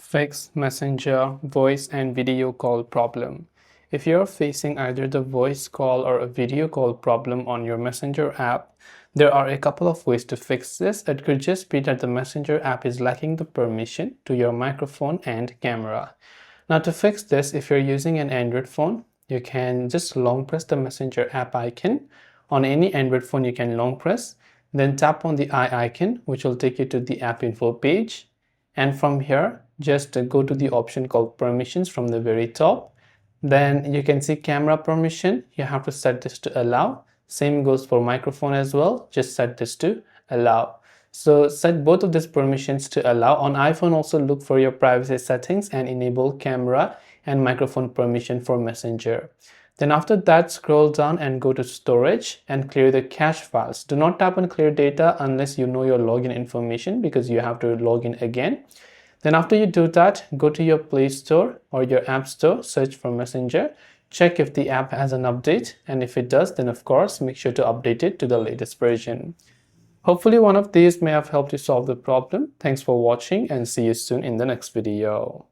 Fix Messenger voice and video call problem. If you're facing either the voice call or a video call problem on your Messenger app, there are a couple of ways to fix this. It could just be that the Messenger app is lacking the permission to your microphone and camera. Now to fix this, if you're using an Android phone, you can just long press the Messenger app icon. On any Android phone, you can long press, then tap on the eye icon, which will take you to the app info page. And from here, just go to the option called permissions from the very top. Then you can see camera permission. You have to set this to allow. Same goes for microphone as well. Just set this to allow. So set both of these permissions to allow. On iPhone, also look for your privacy settings and enable camera and microphone permission for Messenger. Then after that, scroll down and go to storage and clear the cache files. Do not tap on clear data unless you know your login information, because you have to log in again. Then after you do that, go to your Play Store or your App Store, search for Messenger, check if the app has an update, and if it does, then of course make sure to update it to the latest version. Hopefully one of these may have helped you solve the problem. Thanks for watching and see you soon in the next video.